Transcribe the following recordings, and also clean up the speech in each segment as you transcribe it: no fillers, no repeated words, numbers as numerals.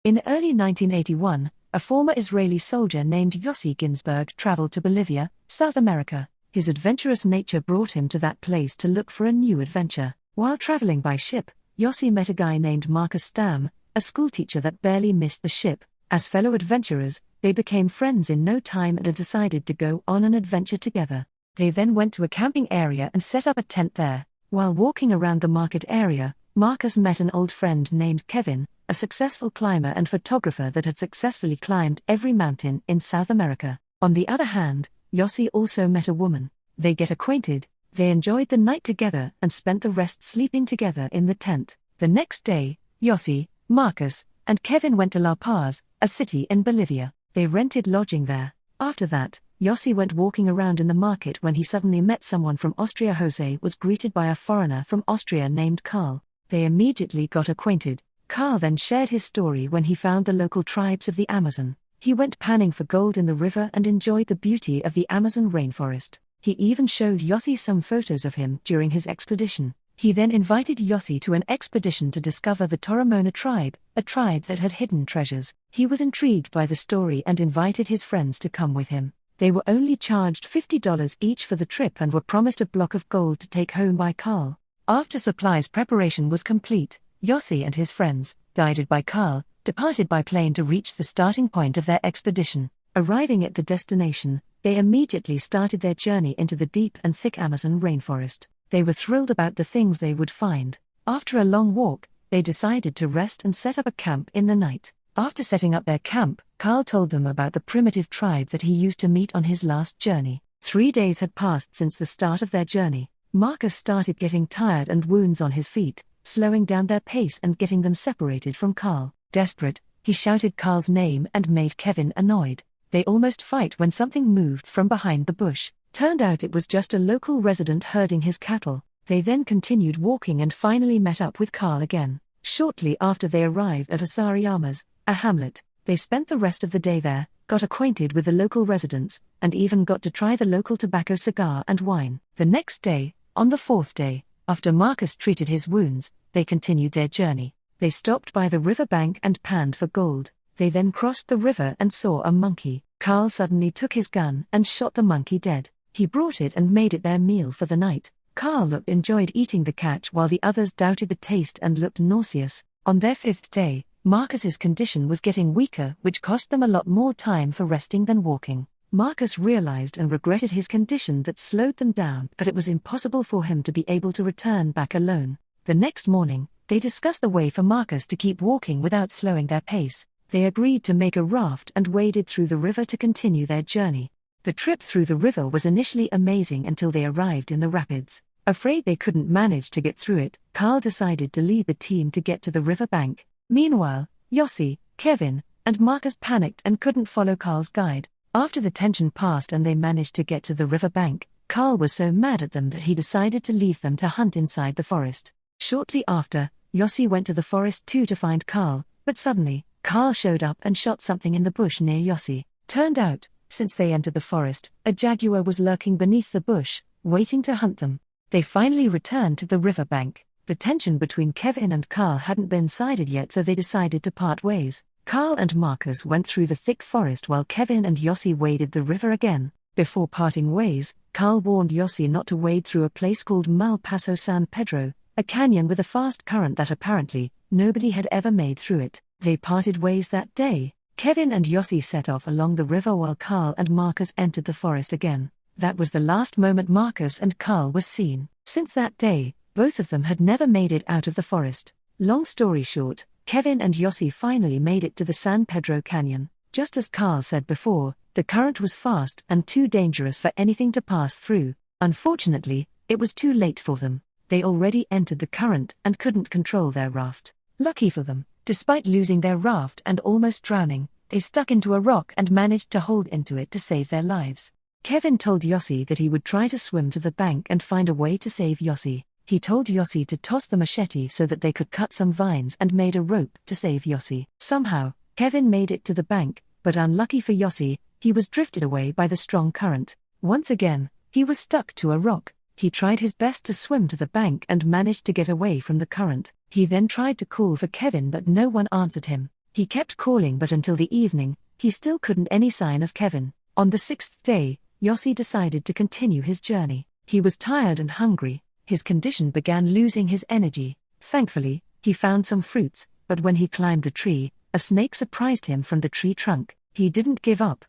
In early 1981, a former Israeli soldier named Yossi Ginsberg traveled to Bolivia, South America. His adventurous nature brought him to that place to look for a new adventure. While traveling by ship, Yossi met a guy named Marcus Stam, a schoolteacher that barely missed the ship. As fellow adventurers, they became friends in no time and decided to go on an adventure together. They then went to a camping area and set up a tent there. While walking around the market area, Marcus met an old friend named Kevin, a successful climber and photographer that had successfully climbed every mountain in South America. On the other hand, Yossi also met a woman. They get acquainted, they enjoyed the night together and spent the rest sleeping together in the tent. The next day, Yossi, Marcus, and Kevin went to La Paz, a city in Bolivia. They rented lodging there. After that, Yossi went walking around in the market when he suddenly met someone from Austria. Jose was greeted by a foreigner from Austria named Karl. They immediately got acquainted. Karl then shared his story when he found the local tribes of the Amazon. He went panning for gold in the river and enjoyed the beauty of the Amazon rainforest. He even showed Yossi some photos of him during his expedition. He then invited Yossi to an expedition to discover the Toromona tribe, a tribe that had hidden treasures. He was intrigued by the story and invited his friends to come with him. They were only charged $50 each for the trip and were promised a block of gold to take home by Karl. After supplies preparation was complete, Yossi and his friends, guided by Karl, departed by plane to reach the starting point of their expedition. Arriving at the destination, they immediately started their journey into the deep and thick Amazon rainforest. They were thrilled about the things they would find. After a long walk, they decided to rest and set up a camp in the night. After setting up their camp, Karl told them about the primitive tribe that he used to meet on his last journey. 3 days had passed since the start of their journey. Marcus started getting tired and wounds on his feet, slowing down their pace and getting them separated from Karl. Desperate, he shouted Karl's name and made Kevin annoyed. They almost fight when something moved from behind the bush. Turned out it was just a local resident herding his cattle. They then continued walking and finally met up with Karl again. Shortly after they arrived at Asariamas, a hamlet, they spent the rest of the day there, got acquainted with the local residents, and even got to try the local tobacco cigar and wine. The next day, on the 4th day, after Marcus treated his wounds, they continued their journey. They stopped by the river bank and panned for gold. They then crossed the river and saw a monkey. Karl suddenly took his gun and shot the monkey dead. He brought it and made it their meal for the night. Karl enjoyed eating the catch while the others doubted the taste and looked nauseous. On their 5th day, Marcus's condition was getting weaker, which cost them a lot more time for resting than walking. Marcus realized and regretted his condition that slowed them down, but it was impossible for him to be able to return back alone. The next morning, they discussed the way for Marcus to keep walking without slowing their pace. They agreed to make a raft and waded through the river to continue their journey. The trip through the river was initially amazing until they arrived in the rapids. Afraid they couldn't manage to get through it, Karl decided to lead the team to get to the river bank. Meanwhile, Yossi, Kevin, and Marcus panicked and couldn't follow Karl's guide. After the tension passed and they managed to get to the river bank, Karl was so mad at them that he decided to leave them to hunt inside the forest. Shortly after, Yossi went to the forest too to find Karl, but suddenly, Karl showed up and shot something in the bush near Yossi. Turned out, since they entered the forest, a jaguar was lurking beneath the bush, waiting to hunt them. They finally returned to the river bank. The tension between Kevin and Karl hadn't been decided yet, so they decided to part ways. Karl and Marcus went through the thick forest while Kevin and Yossi waded the river again. Before parting ways, Karl warned Yossi not to wade through a place called Mal Paso San Pedro, a canyon with a fast current that apparently nobody had ever made through it. They parted ways that day. Kevin and Yossi set off along the river while Karl and Marcus entered the forest again. That was the last moment Marcus and Karl were seen. Since that day, both of them had never made it out of the forest. Long story short, Kevin and Yossi finally made it to the San Pedro Canyon. Just as Karl said before, the current was fast and too dangerous for anything to pass through. Unfortunately, it was too late for them. They already entered the current and couldn't control their raft. Lucky for them, despite losing their raft and almost drowning, they stuck into a rock and managed to hold into it to save their lives. Kevin told Yossi that he would try to swim to the bank and find a way to save Yossi. He told Yossi to toss the machete so that they could cut some vines and made a rope to save Yossi. Somehow, Kevin made it to the bank, but unlucky for Yossi, he was drifted away by the strong current. Once again, he was stuck to a rock. He tried his best to swim to the bank and managed to get away from the current. He then tried to call for Kevin, but no one answered him. He kept calling, but until the evening, he still couldn't any sign of Kevin. On the 6th day, Yossi decided to continue his journey. He was tired and hungry. His condition began losing his energy. Thankfully, he found some fruits, but when he climbed the tree, a snake surprised him from the tree trunk. He didn't give up.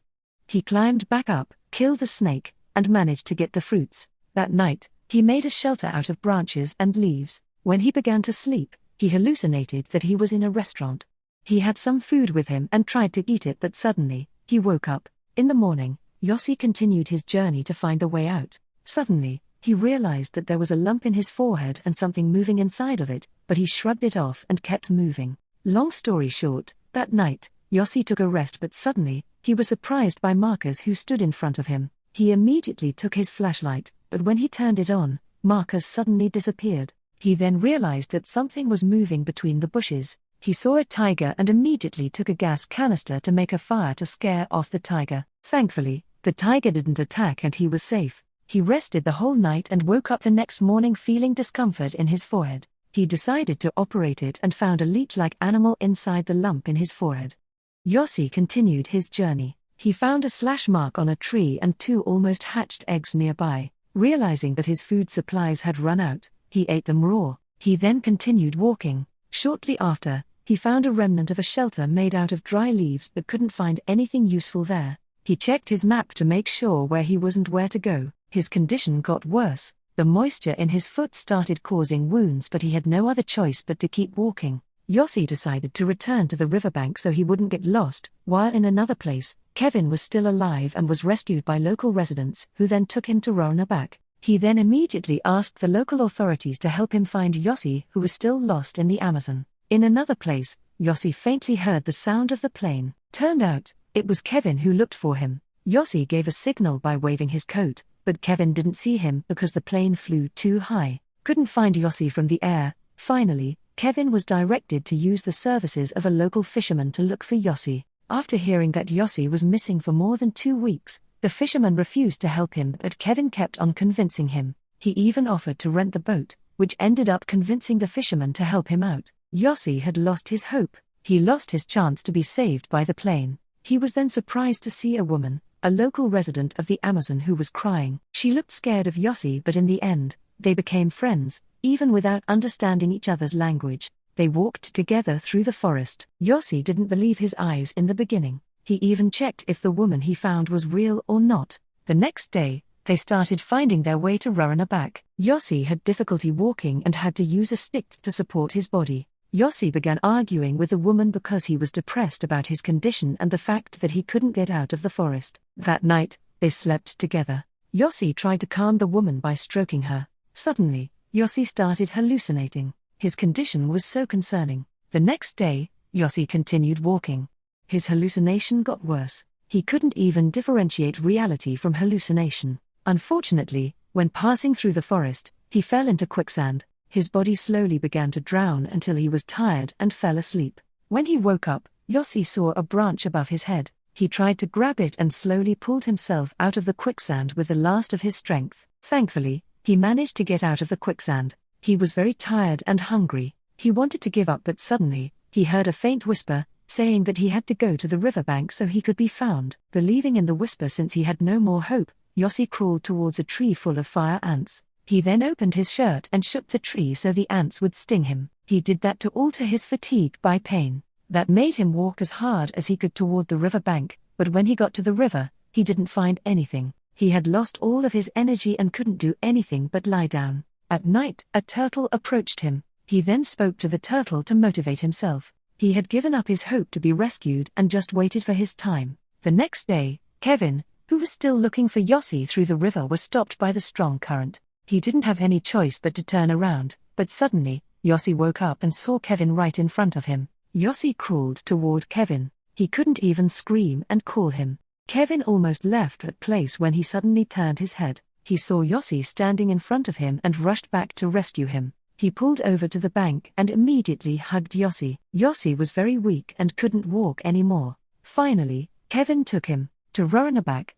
He climbed back up, killed the snake, and managed to get the fruits. That night, he made a shelter out of branches and leaves. When he began to sleep, he hallucinated that he was in a restaurant. He had some food with him and tried to eat it, but suddenly, he woke up. In the morning, Yossi continued his journey to find the way out. Suddenly, he realized that there was a lump in his forehead and something moving inside of it, but he shrugged it off and kept moving. Long story short, that night, Yossi took a rest, but suddenly, he was surprised by Marcus, who stood in front of him. He immediately took his flashlight, but when he turned it on, Marcus suddenly disappeared. He then realized that something was moving between the bushes. He saw a tiger and immediately took a gas canister to make a fire to scare off the tiger. Thankfully, the tiger didn't attack and he was safe. He rested the whole night and woke up the next morning feeling discomfort in his forehead. He decided to operate it and found a leech-like animal inside the lump in his forehead. Yossi continued his journey. He found a slash mark on a tree and 2 almost hatched eggs nearby. Realizing that his food supplies had run out, he ate them raw. He then continued walking. Shortly after, he found a remnant of a shelter made out of dry leaves but couldn't find anything useful there. He checked his map to make sure where he was and where to go. His condition got worse. The moisture in his foot started causing wounds, but he had no other choice but to keep walking. Yossi decided to return to the riverbank so he wouldn't get lost. While in another place, Kevin was still alive and was rescued by local residents, who then took him to Roanabak. He then immediately asked the local authorities to help him find Yossi, who was still lost in the Amazon. In another place, Yossi faintly heard the sound of the plane. Turned out, it was Kevin who looked for him. Yossi gave a signal by waving his coat, but Kevin didn't see him because the plane flew too high. Couldn't find Yossi from the air. Finally, Kevin was directed to use the services of a local fisherman to look for Yossi. After hearing that Yossi was missing for more than 2 weeks, the fisherman refused to help him, but Kevin kept on convincing him. He even offered to rent the boat, which ended up convincing the fisherman to help him out. Yossi had lost his hope. He lost his chance to be saved by the plane. He was then surprised to see a woman, a local resident of the Amazon, who was crying. She looked scared of Yossi, but in the end, they became friends, even without understanding each other's language. They walked together through the forest. Yossi didn't believe his eyes in the beginning. He even checked if the woman he found was real or not. The next day, they started finding their way to Roanabak. Yossi had difficulty walking and had to use a stick to support his body. Yossi began arguing with the woman because he was depressed about his condition and the fact that he couldn't get out of the forest. That night, they slept together. Yossi tried to calm the woman by stroking her. Suddenly, Yossi started hallucinating. His condition was so concerning. The next day, Yossi continued walking. His hallucination got worse. He couldn't even differentiate reality from hallucination. Unfortunately, when passing through the forest, he fell into quicksand. His body slowly began to drown until he was tired and fell asleep. When he woke up, Yossi saw a branch above his head. He tried to grab it and slowly pulled himself out of the quicksand with the last of his strength. Thankfully, he managed to get out of the quicksand. He was very tired and hungry. He wanted to give up, but suddenly, he heard a faint whisper, saying that he had to go to the riverbank so he could be found. Believing in the whisper since he had no more hope, Yossi crawled towards a tree full of fire ants. He then opened his shirt and shook the tree so the ants would sting him. He did that to alter his fatigue by pain. That made him walk as hard as he could toward the riverbank, but when he got to the river, he didn't find anything. He had lost all of his energy and couldn't do anything but lie down. At night, a turtle approached him. He then spoke to the turtle to motivate himself. He had given up his hope to be rescued and just waited for his time. The next day, Kevin, who was still looking for Yossi through the river, was stopped by the strong current. He didn't have any choice but to turn around, but suddenly, Yossi woke up and saw Kevin right in front of him. Yossi crawled toward Kevin. He couldn't even scream and call him. Kevin almost left that place when he suddenly turned his head. He saw Yossi standing in front of him and rushed back to rescue him. He pulled over to the bank and immediately hugged Yossi. Yossi was very weak and couldn't walk anymore. Finally, Kevin took him to Roanabak.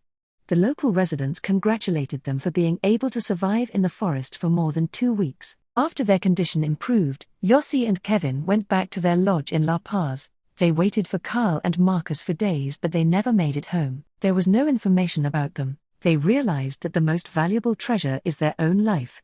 The local residents congratulated them for being able to survive in the forest for more than 2 weeks. After their condition improved, Yossi and Kevin went back to their lodge in La Paz. They waited for Kyle and Marcus for days, but they never made it home. There was no information about them. They realized that the most valuable treasure is their own life.